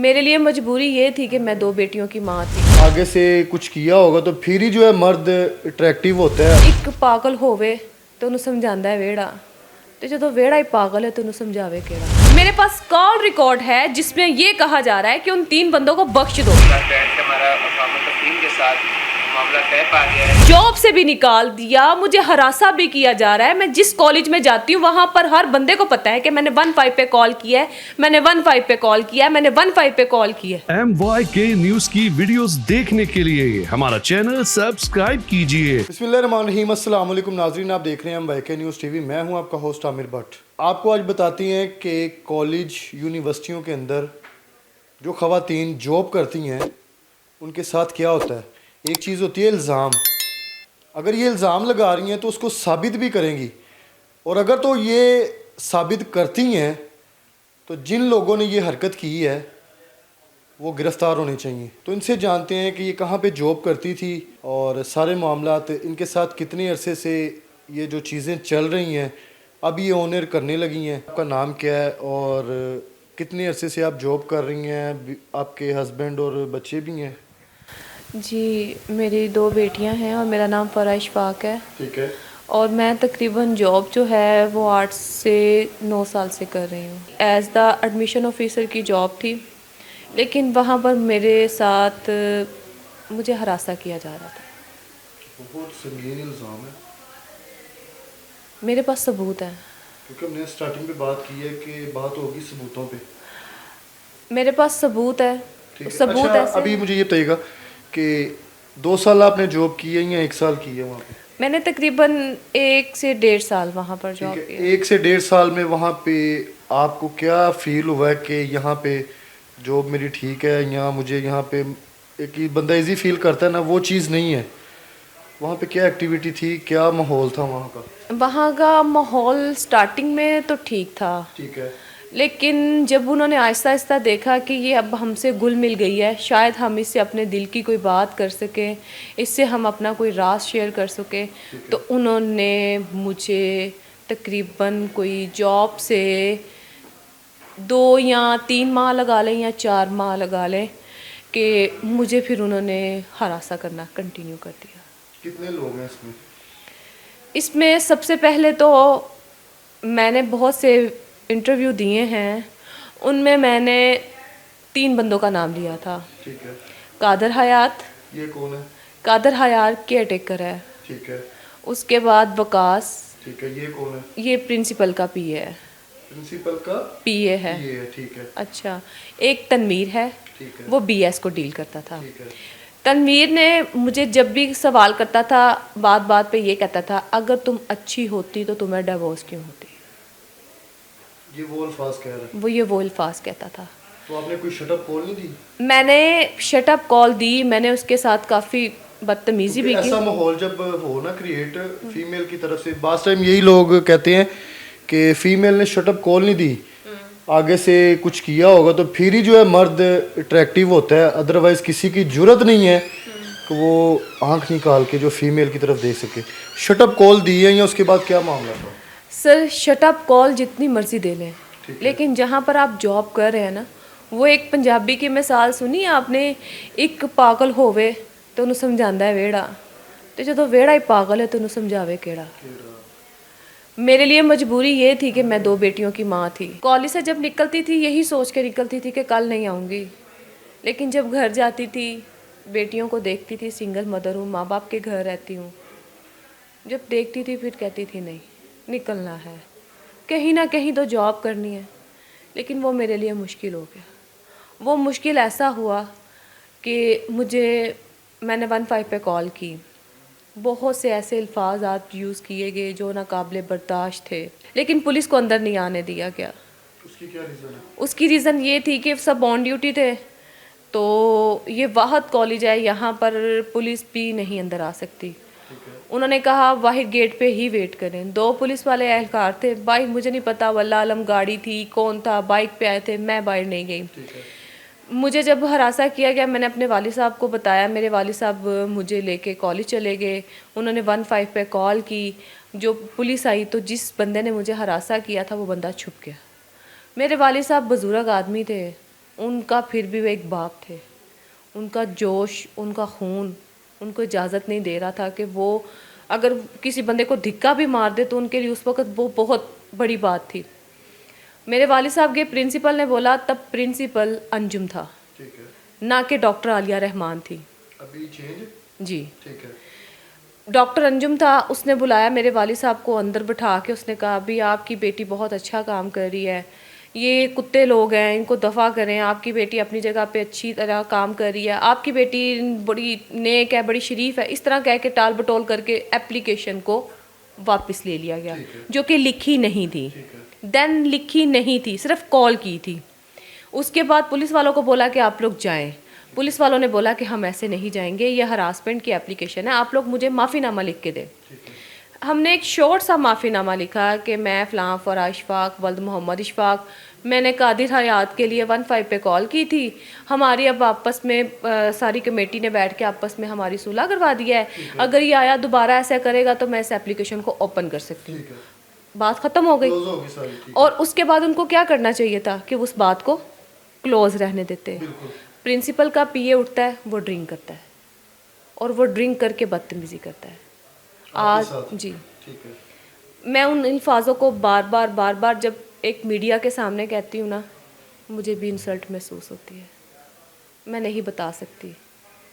मेरे लिए मजबूरी ये थी कि मैं 2 बेटियों की माँ थी। आगे से कुछ किया होगा तो फिर ही जो है मर्द अट्रैक्टिव होता है। एक पागल होवे तो उन्हें समझांदा है वेड़ा, तो जो वेड़ा ही पागल है तो उन्हें समझावे केड़ा। मेरे पास कॉल रिकॉर्ड है जिसमें ये कहा जा रहा है कि उन 3 बंदों को बख्श दो। बैठ के हमारा टीम के साथ मामला तय पा गया है। जॉब से भी निकाल दिया, मुझे हरासा भी किया जा रहा है। मैं जिस कॉलेज में जाती हूँ वहां पर हर बंदे को पता है कि मैंने 15 पे कॉल किया है, मैंने 15 पे कॉल किया है, मैंने 15 पे कॉल किया है। MYK न्यूज की वीडियोस देखने के लिए हमारा चैनल सब्सक्राइब कीजिए। बिस्मिल्लाहिर्रहमानिर्रहीम, अस्सलाम वालेकुम नाज़रीन, आप देख रहे हैं MYK न्यूज़ टीवी। मैं हूं आपका होस्ट आमिर भट्ट। आपको आज बताती हैं कि कॉलेज यूनिवर्सिटियों के अंदर जो ख़वातीन जॉब करती हैं उनके साथ क्या होता है। एक चीज़ होती है इल्ज़ाम, अगर ये इल्ज़ाम लगा रही हैं तो उसको साबित भी करेंगी, और अगर तो ये साबित करती हैं तो जिन लोगों ने ये हरकत की है वो गिरफ़्तार होने चाहिए। तो इनसे जानते हैं कि ये कहाँ पे जॉब करती थी और सारे मामलात इनके साथ कितने अरसे से ये जो चीज़ें चल रही हैं अब ये ऑनर करने लगी हैं। आपका नाम क्या है और कितने अरसे से आप जॉब कर रही हैं? आपके हस्बैंड और बच्चे भी हैं? जी, मेरी 2 बेटियां हैं और मेरा नाम फ़रा इशफाक है। ठीक है। और मैं तकरीबन जॉब जो है वो 8 से 9 साल से कर रही हूँ। एज़ द एडमिशन ऑफिसर की जॉब थी, लेकिन वहाँ पर मेरे साथ मुझे हरासा किया जा रहा था। बहुत संगीन इल्ज़ाम है, मेरे पास सबूत हैं। क्योंकि हमने स्टार्टिंग पे बात की है कि बात होगी सबूतों पे। मेरे पास सबूत है। ठीक है। सबूत अच्छा, ऐसे अभी मुझे ये बताइएगा कि 2 साल आपने जॉब की है या 1 साल की है वहाँ पे? मैंने तकरीबन 1 से 1.5 साल वहाँ पर जॉब ठीक है। किया। 1 से 1.5 साल में वहाँ पे आपको क्या फील हुआ है कि यहाँ पे जॉब मेरी ठीक है, या मुझे यहाँ पे एक ही बंदा इजी फील करता है ना, वो चीज़ नहीं है। वहाँ पे क्या एक्टिविटी थी, क्या माहौल था वहाँ का? वहाँ का माहौल स्टार्टिंग में तो ठीक था, ठीक है। लेकिन जब उन्होंने आहिस्ता आहिस्ता देखा कि ये अब हमसे घुल मिल गई है, शायद हम इससे अपने दिल की कोई बात कर सकें, इससे हम अपना कोई राज शेयर कर सकें, तो उन्होंने मुझे तकरीबन कोई जॉब से 2 या 3 माह लगा लें या 4 माह लगा लें कि मुझे फिर उन्होंने हरासा करना कंटिन्यू कर दिया। कितने लोग हैं इसमें? इसमें सबसे पहले तो मैंने बहुत से इंटरव्यू दिए हैं, उनमें मैंने 3 बंदों का नाम लिया था। ठीक है। कादर हयात, ये कौन है? कादर हयात केयर टेकर है। ठीक है। उसके बाद वकास, ठीक है। ये कौन है? ये प्रिंसिपल का पीए है। प्रिंसिपल का पीए है। ये है। ठीक है। अच्छा, एक तनवीर है, ठीक है। वो बीएस को डील करता था। ठीक है। तनवीर ने मुझे जब भी सवाल करता था, बात बात पे ये कहता था, अगर तुम अच्छी होती तो तुम्हें डिवोर्स क्यों होती। ये वो अल्फाज कह रहा है। वो अल्फाज कहता था। तो आपने कोई शटअप कॉल नहीं दी? मैंने शटअप कॉल दी, मैंने उसके साथ काफ़ी बदतमीज़ी भी की। ऐसा माहौल जब हो ना क्रिएट फीमेल की तरफ से, बास टाइम यही लोग कहते हैं कि फीमेल ने शटअप कॉल नहीं दी, आगे से कुछ किया होगा तो फिर ही जो है मर्द अट्रैक्टिव होता है, अदरवाइज किसी की जरूरत नहीं है कि वो आंख निकाल के जो फीमेल की तरफ देख सके। शटअप कॉल दी है या उसके बाद क्या मामला था? सर, शटअप कॉल जितनी मर्जी दे लें, लेकिन जहाँ पर आप जॉब कर रहे हैं ना, वो एक पंजाबी की मिसाल सुनी आपने, एक पागल होवे तो उन्हें समझांदा है वेड़ा, तो जो वेड़ा ही पागल है तो उन्हें समझावे केड़ा। मेरे लिए मजबूरी ये थी कि मैं 2 बेटियों की माँ थी। कॉलेज से जब निकलती थी यही सोच के निकलती थी कि कल नहीं आऊँगी, लेकिन जब घर जाती थी बेटियों को देखती थी, सिंगल मदर हूँ, माँ बाप के घर रहती हूँ, जब देखती थी फिर कहती थी नहीं, निकलना है, कहीं ना कहीं तो जॉब करनी है। लेकिन वो मेरे लिए मुश्किल हो गया। वो मुश्किल ऐसा हुआ कि मैंने 15 पे कॉल की, बहुत से ऐसे अल्फाज आप यूज़ किए गए जो नाकाबिले बर्दाश्त थे, लेकिन पुलिस को अंदर नहीं आने दिया गया। उसकी क्या रीज़न है? उसकी रीज़न ये थी कि सब ऑन ड्यूटी थे, तो ये वाहद कॉलेज है, यहाँ पर पुलिस भी नहीं अंदर आ सकती। उन्होंने कहा वाहिद गेट पे ही वेट करें। 2 पुलिस वाले एहलकार थे, बाइक मुझे नहीं पता वल्लाह आलम गाड़ी थी, कौन था, बाइक पे आए थे, मैं बाहर नहीं गई। मुझे जब हरासा किया गया, मैंने अपने वालिद साहब को बताया, मेरे वालिद साहब मुझे लेके कॉलेज चले गए। उन्होंने 15 पे कॉल की, जो पुलिस आई तो जिस बंदे ने मुझे हरासा किया था वो बंदा छुप गया। मेरे वालिद साहब बुजुर्ग आदमी थे, उनका फिर भी वो एक बाप थे। उनका जोश, उनका खून उनको इजाज़त नहीं दे रहा था कि वो अगर किसी बंदे को धिक्का भी मार दे तो उनके लिए उस वक्त वो बहुत बड़ी बात थी। मेरे वालिद साहब के प्रिंसिपल ने बोला, तब प्रिंसिपल अंजुम था, ठीक है, ना कि डॉक्टर आलिया रहमान थी। अभी चेंज, जी, ठीक है, डॉक्टर अंजुम था। उसने बुलाया मेरे वालिद साहब को अंदर बिठा के, उसने कहा अभी आपकी बेटी बहुत अच्छा काम कर रही है, ये कुत्ते लोग हैं, इनको दफ़ा करें, आपकी बेटी अपनी जगह पे अच्छी तरह काम कर रही है, आपकी बेटी बड़ी नेक है, बड़ी शरीफ है। इस तरह कह के टाल बटोल करके एप्लीकेशन को वापस ले लिया गया, जो कि लिखी नहीं थी। देन लिखी नहीं थी, सिर्फ कॉल की थी। उसके बाद पुलिस वालों को बोला कि आप लोग जाएं। पुलिस वालों ने बोला कि हम ऐसे नहीं जाएंगे, ये हरासमेंट की एप्लीकेशन है, आप लोग मुझे माफ़ीनामा लिख के दें। हमने एक शॉर्ट सा माफ़ीनामा लिखा कि मैं फ़लाँ फ़रा इशफ़ाक़ वल्द मोहम्मद इशफ़ाक़, मैंने कादिर हयात के लिए 15 पे कॉल की थी। हमारी अब आपस में सारी कमेटी ने बैठ के आपस में हमारी सुलह करवा दिया है। अगर ये आया दोबारा ऐसा करेगा तो मैं इस एप्लीकेशन को ओपन कर सकती हूँ। बात ख़त्म हो गई। क्लोज होगी सारी, ठीक और उसके बाद उनको क्या करना चाहिए था कि उस बात को क्लोज रहने देते। बिल्कुल, प्रिंसिपल का पीए उठता है, वो ड्रिंक करता है और वो ड्रिंक करके बदतमीज़ी करता है। आपके आज साथ? जी, ठीक है, मैं उन अल्फाजों को बार बार जब एक मीडिया के सामने कहती हूँ ना, मुझे भी इंसल्ट महसूस होती है। मैं नहीं बता सकती।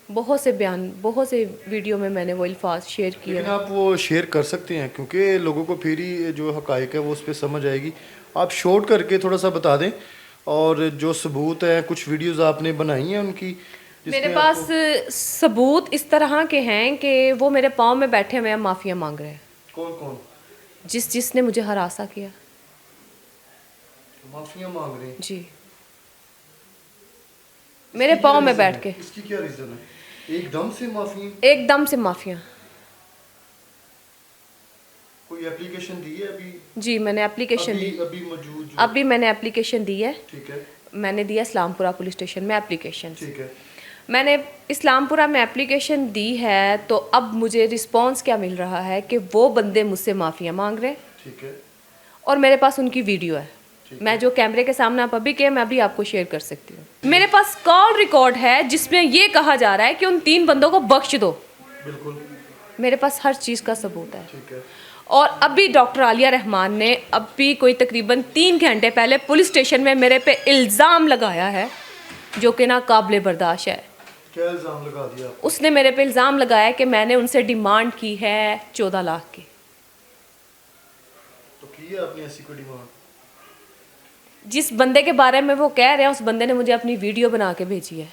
बहुत से बयान, बहुत से वीडियो में मैंने वो अल्फाज शेयर किए लेकिन हैं। आप वो शेयर कर सकते हैं क्योंकि लोगों को फिर ही जो हकायक है वो उस पर समझ आएगी। आप शॉर्ट करके थोड़ा सा बता दें, और जो सबूत है, कुछ वीडियोस आपने बनाई हैं उनकी, मेरे जिसमें पास सबूत इस तरह के हैं कि वो मेरे पाँव में बैठे हुए हैं, माफ़िया मांग रहे हैं। कौन कौन जिसने मुझे हरासा किया। माफिया मांग रहे हैं? जी, मेरे इसकी क्या पाँव में रीज़न बैठ है? के इसकी क्या रीज़न है? एकदम से माफी? एकदम से माफिया। कोई एप्लीकेशन दी है अभी? जी, मैंने एप्लीकेशन दी। अभी मौजूद जो- अभी मैंने एप्लीकेशन दी है। ठीक है, मैंने दिया इस्लामपुरा पुलिस स्टेशन में एप्लीकेशन। ठीक है, मैंने इस्लामपुरा में एप्लीकेशन दी है, तो अब मुझे रिस्पांस क्या मिल रहा है कि वो बंदे मुझसे माफ़िया मांग रहे हैं ठीक है, और मेरे पास उनकी वीडियो है। मैं जो कैमरे के सामने आप अभी के, मैं अभी आपको शेयर कर सकती हूँ। मेरे पास कॉल रिकॉर्ड है जिसमें ये कहा जा रहा है कि उन 3 बंदों को बख्श दो। बिल्कुल, मेरे पास हर चीज़ का सबूत है। ठीक है, और अभी डॉक्टर आलिया रहमान ने अभी कोई तकरीबन 3 घंटे पहले पुलिस स्टेशन में मेरे पे इल्ज़ाम लगाया है, जो कि ना काबिल बर्दाश्त है। क्या इल्ज़ाम लगा दिया आप? उसने मेरे पे इल्ज़ाम लगाया कि मैंने उनसे डिमांड की है 14 लाख की। तो की है आपने ऐसी कोई डिमांड? जिस बंदे के बारे में वो कह रहे हैं, उस बंदे ने मुझे अपनी वीडियो बना के भेजी है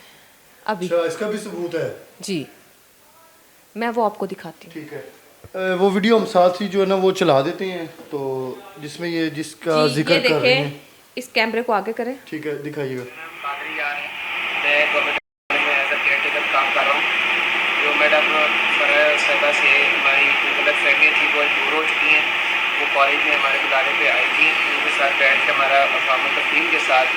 अभी। अच्छा, इसका भी सबूत है? जी, मैं वो आपको दिखाती हूँ। ठीक है, वो वीडियो हम साथ ही जो है ना वो चला देते हैं, तो जिसमें ये जिसका जी, जिक्र ये कर रहे हैं। देखें, इस कैमरे को आगे करें। ठीक है, दिखाइएगा। कादरी यार है, मैं गवर्नमेंट में एज अ केयरटेकर काम कर रहा हूँ। जो मैडम फरह साहिबा से हमारी गलत फहमियाँ थी वो दूर हो चुकी हैं। वो कॉलेज में हमारे बुलाने पे आई थी, उनके साथ बैठ के हमारा अफ़ाम तफहीम के साथ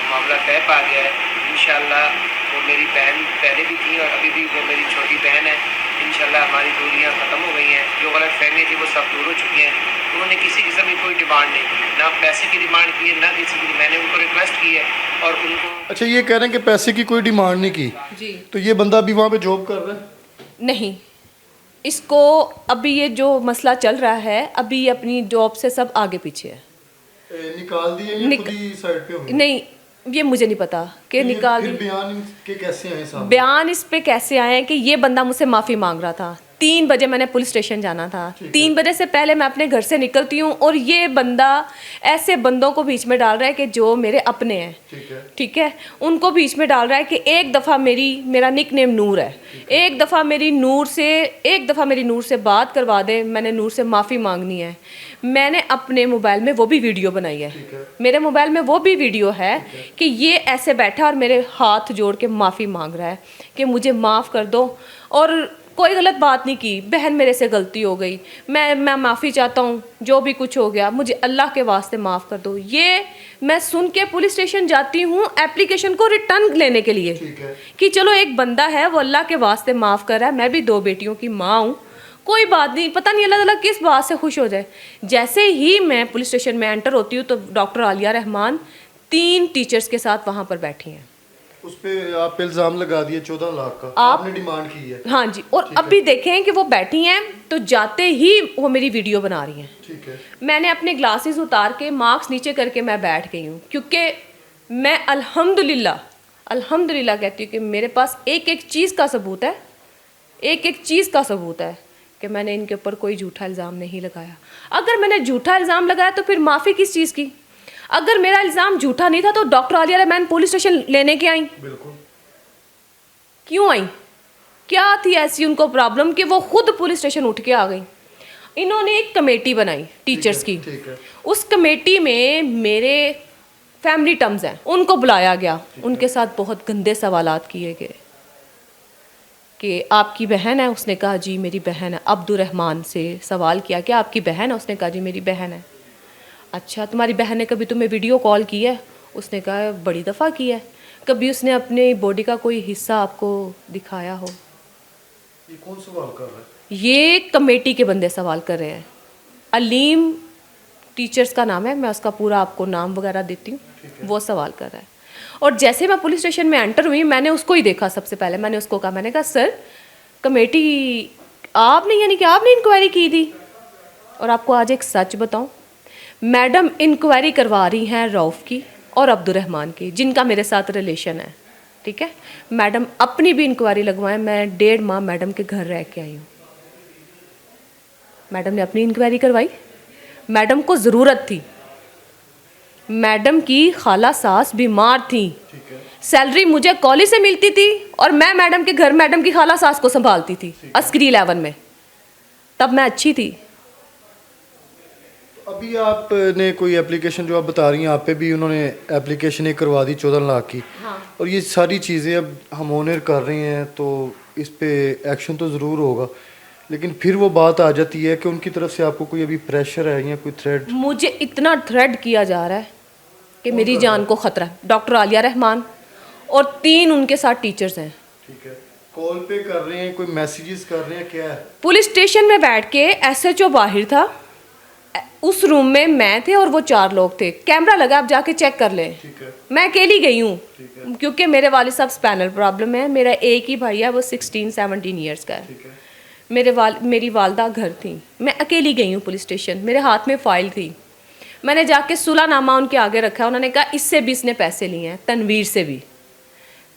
मामला तय पा गया है। इंशाल्लाह वो मेरी बहन पहले भी थी और अभी भी वो मेरी छोटी बहन है। इंशाल्लाह हमारी दूरियां ख़त्म हो गई हैं, जो गलत फहमियाँ थी वो सब दूर हो चुकी हैं। उन्होंने किसी किस्म की कोई डिमांड नहीं की, ना पैसे की डिमांड की है, ना किसी की। मैंने उनको रिक्वेस्ट की है और उनको अच्छा, ये कह रहे हैं कि पैसे की कोई डिमांड नहीं की, जी तो ये बंदा अभी वहाँ पे जॉब कर रहा है? नहीं, इसको अभी ये जो मसला चल रहा है, अभी ये अपनी जॉब से सब आगे पीछे है। निकाल दिए या निक- खुद ही साइड पे होंगे? नहीं, ये मुझे नहीं पता कि ये निकाल फिर बयान इनके कैसे आए सामने? बयान इस पे कैसे आए हैं कि ये बंदा मुझसे माफ़ी मांग रहा था। 3 बजे मैंने पुलिस स्टेशन जाना था। 3 बजे से पहले मैं अपने घर से निकलती हूँ और ये बंदा ऐसे बंदों को बीच में डाल रहा है कि जो मेरे अपने हैं, ठीक है, ठीक है, उनको बीच में डाल रहा है कि एक दफ़ा मेरा निक नेम नूर है, एक दफ़ा मेरी नूर से बात करवा दे, मैंने नूर से माफ़ी मांगनी है। मैंने अपने मोबाइल में वो भी वीडियो बनाई है, मेरे मोबाइल में वो भी वीडियो है कि ये ऐसे बैठा और मेरे हाथ जोड़ के माफ़ी मांग रहा है कि मुझे माफ़ कर दो, और कोई गलत बात नहीं की, बहन मेरे से गलती हो गई, मैं माफ़ी चाहता हूँ, जो भी कुछ हो गया मुझे अल्लाह के वास्ते माफ़ कर दो। ये मैं सुन के पुलिस स्टेशन जाती हूँ एप्लीकेशन को रिटर्न लेने के लिए ठीक है, कि चलो एक बंदा है वो अल्लाह के वास्ते माफ़ कर रहा है, मैं भी 2 बेटियों की माँ हूँ, कोई बात नहीं, पता नहीं अल्लाह ताला किस बात से खुश हो जाए। जैसे ही मैं पुलिस स्टेशन में एंटर होती हूँ तो डॉक्टर आलिया रहमान 3 टीचर्स के साथ वहाँ पर बैठी हैं। उस पे आप पे इल्ज़ाम लगा दिए 14 लाख का, आपने डिमांड की है। हाँ जी, और अभी देखें कि वो बैठी हैं तो जाते ही वो मेरी वीडियो बना रही हैं। ठीक है। मैंने अपने ग्लासेस उतार के मार्क्स नीचे करके मैं बैठ गई हूँ, क्योंकि मैं अल्हम्दुलिल्लाह कहती हूँ कि मेरे पास एक एक चीज़ का सबूत है, एक एक चीज़ का सबूत है कि मैंने इनके ऊपर कोई झूठा इल्ज़ाम नहीं लगाया। अगर मैंने झूठा इल्ज़ाम लगाया तो फिर माफ़ी किस चीज़ की? अगर मेरा इल्ज़ाम झूठा नहीं था तो doctor Alia Rahman police station लेने के आई। बिल्कुल। क्यों आई? क्या थी ऐसी उनको प्रॉब्लम कि वो खुद पुलिस स्टेशन उठ के आ गई? इन्होंने एक कमेटी बनाई टीचर्स की। ठीक है। उस कमेटी में मेरे फैमिली टर्म्स हैं, उनको बुलाया गया। उनके साथ बहुत गंदे सवालात किए गए कि आपकी बहन है? उसने कहा जी मेरी बहन है। अब्दुर्रहमान से सवाल किया कि आपकी बहन है? उसने कहा जी मेरी बहन है। अच्छा, तुम्हारी बहन ने कभी तुम्हें वीडियो कॉल की है? उसने कहा बड़ी दफ़ा की है। कभी उसने अपने बॉडी का कोई हिस्सा आपको दिखाया हो? ये कौन सवाल कर रहा है? ये कमेटी के बंदे सवाल कर रहे हैं। अलीम टीचर्स का नाम है, मैं उसका पूरा आपको नाम वगैरह देती हूँ। वो सवाल कर रहा है। और जैसे मैं पुलिस स्टेशन में एंटर हुई, मैंने उसको ही देखा। सबसे पहले मैंने उसको कहा, मैंने कहा सर कमेटी आपने, यानी कि आपने इंक्वायरी की थी? और आपको आज एक सच बताऊं, मैडम इंक्वायरी करवा रही हैं रऊफ़ की और अब्दुर्रहमान की, जिनका मेरे साथ रिलेशन है। ठीक है, मैडम अपनी भी इंक्वायरी लगवाएं। मैं 1.5 माह मैडम के घर रह के आई हूँ। मैडम ने अपनी इंक्वायरी करवाई। मैडम को ज़रूरत थी, मैडम की खाला सास बीमार थी, सैलरी मुझे कॉलेज से मिलती थी और मैं मैडम के घर मैडम की खाला सास को संभालती थी अस्करी 11 में। तब मैं अच्छी थी। अभी आपने कोई एप्लीकेशन जो आप बता रही हैं, आप पे भी उन्होंने एप्लीकेशन एक करवा दी 14 लाख की। हाँ। और ये सारी चीज़ें अब हम ऑनर कर रहे हैं तो इस पे एक्शन तो ज़रूर होगा, लेकिन फिर वो बात आ जाती है कि उनकी तरफ से आपको कोई अभी प्रेशर है या कोई थ्रेट? मुझे इतना थ्रेड किया जा रहा है कि मेरी जान को ख़तरा है। डॉक्टर आलिया रहमान और 3 उनके साथ टीचर्स हैं। ठीक है। कॉल पे कर रहे हैं, कोई मैसेजेस कर रहे हैं, क्या है? पुलिस स्टेशन में बैठ के एसएचओ बाहर था, उस रूम में मैं थे और वो 4 लोग थे। कैमरा लगा, आप जाके चेक कर लें। ठीक है। मैं अकेली गई हूँ क्योंकि मेरे वालिद साहब स्पाइनल प्रॉब्लम है। मेरा एक ही भाई है, वो 16-17 ईयर्स का है। ठीक है। मेरी वालदा घर थी, मैं अकेली गई हूँ पुलिस स्टेशन। मेरे हाथ में फ़ाइल थी, मैंने जाके सुलहनामा उनके आगे रखा। उन्होंने कहा इससे भी इसने पैसे लिए हैं, तनवीर से भी।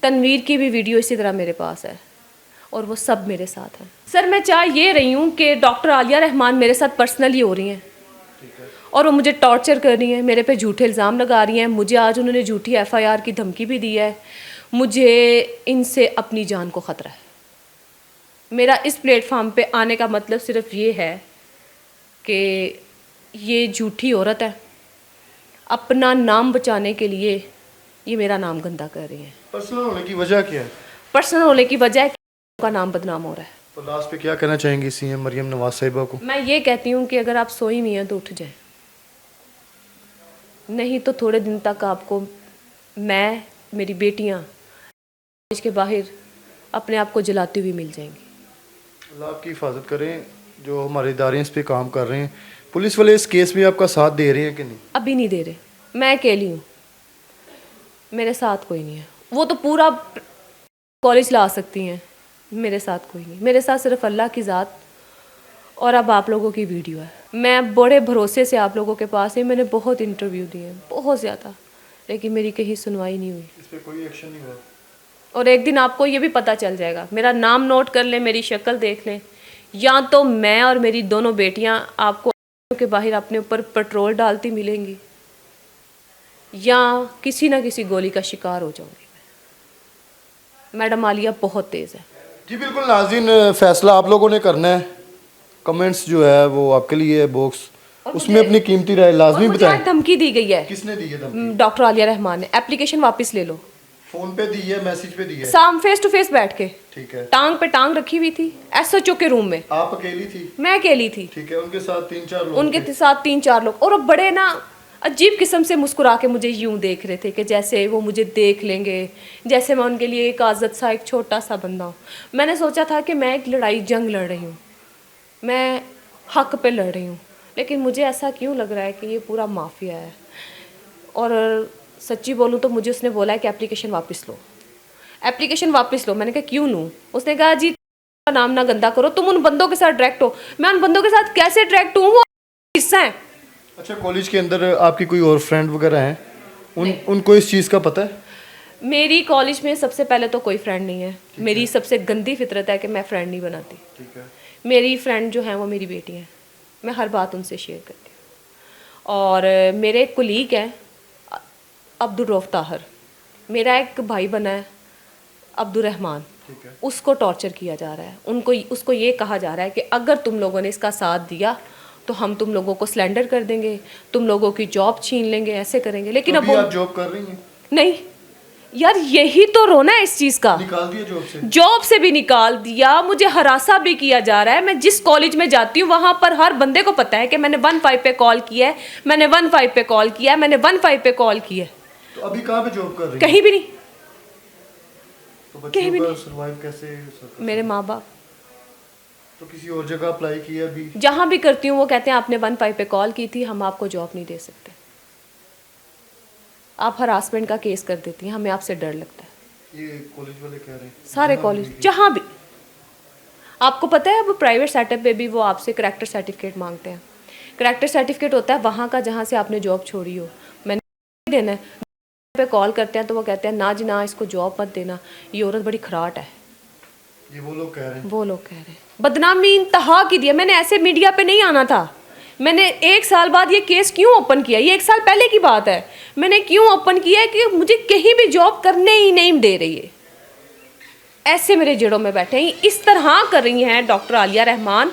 तनवीर की भी वीडियो इसी तरह मेरे पास है और वो सब मेरे साथ हैं। सर मैं चाह ये रही हूँ कि डॉक्टर आलिया रहमान मेरे साथ पर्सनली हो रही हैं और वो मुझे टॉर्चर कर रही हैं, मेरे पे झूठे इल्ज़ाम लगा रही हैं। मुझे आज उन्होंने झूठी FIR की धमकी भी दी है। मुझे इनसे अपनी जान को ख़तरा है। मेरा इस प्लेटफॉर्म पे आने का मतलब सिर्फ ये है कि ये झूठी औरत है, अपना नाम बचाने के लिए ये मेरा नाम गंदा कर रही हैं। पर्सनल होने की वजह क्या है? पर्सनल होने की वजह है कि उनका नाम बदनाम हो रहा है। तो लास्ट पे क्या कहना चाहेंगी CM मरियम नवाज साहिबा को? मैं ये कहती हूँ कि अगर आप सोई हुई हैं तो उठ जाएं, नहीं तो थोड़े दिन तक आपको मैं, मेरी बेटियाँ देश के बाहर अपने आप को जलाती हुई मिल जाएंगी। अल्लाह आपकी हिफाजत करें। जो हमारे इदारे इस पे काम कर रहे हैं, पुलिस वाले इस केस में आपका साथ दे रहे हैं कि नहीं? अभी नहीं दे रहे, मैं अकेली हूँ, मेरे साथ कोई नहीं है। वो तो पूरा कॉलेज ला सकती हैं, मेरे साथ कोई नहीं। मेरे साथ सिर्फ अल्लाह की ज़ात और अब आप लोगों की वीडियो है। मैं बड़े भरोसे से आप लोगों के पास ही, मैंने बहुत इंटरव्यू दिए, बहुत ज़्यादा, लेकिन मेरी कहीं सुनवाई नहीं हुई। इस पे कोई एक्शन नहीं हुआ। और एक दिन आपको ये भी पता चल जाएगा, मेरा नाम नोट कर लें, मेरी शक्ल देख लें, या तो मैं और मेरी दोनों बेटियां आपको के बाहर अपने ऊपर पेट्रोल डालती मिलेंगी या किसी ना किसी गोली का शिकार हो जाऊंगी। मैडम आलिया बहुत तेज़ है। जी बिल्कुल नाज़रीन, फैसला आप लोगों ने करना है। कमेंट्स जो है वो आपके लिए है बॉक्स, उसमें अपनी कीमती राय लाजमी मुझे बताएं। धमकी दी गई है। किसने दी है धमकी? डॉक्टर आलिया रहमान ने। एप्लीकेशन वापस ले लो। फोन पे दी है, मैसेज पे दी है? साम फेस टू फेस बैठ के, ठीक है। टांग पे टांग रखी हुई थी SHO के रूम में। आप अकेली थी? मैं अकेली थी, ठीक है। उनके साथ 3-4 लोग उनके थे। साथ 3-4 लोग, और वो बड़े ना अजीब किस्म से मुस्कुरा के मुझे यूं देख रहे थे कि जैसे वो मुझे देख लेंगे, जैसे मैं उनके लिए एक आज़त सा, एक छोटा सा बंदा हूँ। मैंने सोचा था कि मैं एक लड़ाई जंग लड़ रही हूँ, मैं हक पे लड़ रही हूँ, लेकिन मुझे ऐसा क्यों लग रहा है कि ये पूरा माफिया है। और सच्ची बोलूँ तो मुझे उसने बोला है कि एप्लीकेशन वापस लो, एप्लीकेशन वापस लो। मैंने कहा क्यों लूँ? उसने कहा जी नाम ना गंदा करो, तुम उन बंदों के साथ डायरेक्ट हो। मैं उन बंदों के साथ कैसे डायरेक्ट हूँ? वो हिस्सा है। अच्छा, कॉलेज के अंदर आपकी कोई और फ्रेंड वगैरह हैं? उनको इस चीज़ का पता है? मेरी कॉलेज में सबसे पहले तो कोई फ्रेंड नहीं है। मेरी सबसे गंदी फितरत है कि मैं फ्रेंड नहीं बनाती। ठीक है। मेरी फ्रेंड जो है वो मेरी बेटी है, मैं हर बात उनसे शेयर करती हूँ। और मेरे एक कुलीग है अब्दुल रऊफ ताहर, मेरा एक भाई बना है अब्दुल रहमान, उसको टॉर्चर किया जा रहा है। उसको ये कहा जा रहा है कि अगर तुम लोगों ने इसका साथ दिया तो हम तुम लोगों को सिलेंडर कर देंगे, तुम लोगों की जॉब छीन लेंगे, ऐसे करेंगे। लेकिन अब आप जॉब कर रही हैं? नहीं यार, यही तो रोना है इस चीज़ का। निकाल दिया जॉब से? जॉब से भी निकाल दिया, मुझे हरासा भी किया जा रहा है। मैं जिस कॉलेज में जाती हूँ वहां पर हर बंदे को पता है कि मैंने 15 पे कॉल किया है, मैंने 15 पे कॉल किया है, मैंने 15 पे कॉल किया है। तो अभी कहाँ पे जॉब कर रही हैं? कहीं भी नहीं। तो बच्चों कहीं भी का नहीं। सर्वाइव कैसे? मेरे माँ बाप तो किसी और जगह अप्लाई किया अभी? जहाँ भी करती हूँ वो कहते हैं आपने 15 पे कॉल की थी, हम आपको जॉब नहीं दे सकते, आप हरासमेंट का केस कर देती हैं, हमें आपसे डर लगता है। ये कॉलेज वाले कह रहे हैं? सारे कॉलेज जहाँ भी। आपको पता है अब प्राइवेट सेटअप पे भी वो आपसे करैक्टर सर्टिफिकेट मांगते हैं। करैक्टर सर्टिफिकेट होता है वहाँ का जहाँ से आपने जॉब छोड़ी हो। मैंने देना है पे कॉल करते हैं तो वो कहते हैं ना जी ना, इसको जॉब मत देना, ये औरत बड़ी खराट है। ये वो लोग कह रहे हैं? वो लोग कह रहे हैं। बदनामी इंतहा की दी है। मैंने ऐसे मीडिया पे नहीं आना था। मैंने 1 साल बाद ये केस क्यों ओपन किया? ये 1 साल पहले की बात है। मैंने क्यों ओपन किया है कि मुझे कहीं भी जॉब करने ही नहीं दे रही है। ऐसे मेरे जड़ों में बैठे हैं, इस तरह कर रही हैं डॉक्टर आलिया रहमान।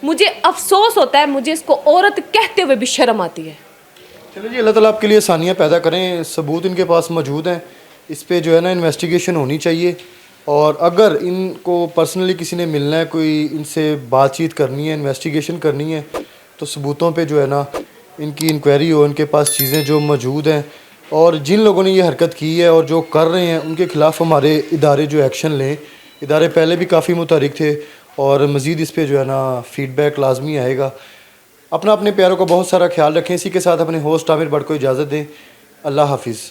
मुझे अफसोस होता है, मुझे इसको औरत कहते हुए भी शर्म आती है। चलिए जी, अल्लाह ताला आपके लिए आसानियाँ पैदा करें। सबूत इनके पास मौजूद हैं, इस पे जो है ना इन्वेस्टिगेशन होनी चाहिए। और अगर इनको पर्सनली किसी ने मिलना है, कोई इनसे बातचीत करनी है, इन्वेस्टिगेशन करनी है, तो सबूतों पे जो है ना इनकी इंक्वायरी हो, इनके पास चीज़ें जो मौजूद हैं और जिन लोगों ने ये हरकत की है और जो कर रहे हैं उनके ख़िलाफ़ हमारे इदारे जो एक्शन लें। इदारे पहले भी काफ़ी मुतहरिक थे और मज़ीद इस पे जो है ना फ़ीडबैक लाजमी आएगा। अपने प्यारों का बहुत सारा ख्याल रखें। इसी के साथ अपने होस्ट आमिर भट्ट को इजाज़त दें। अल्लाह हाफिज़।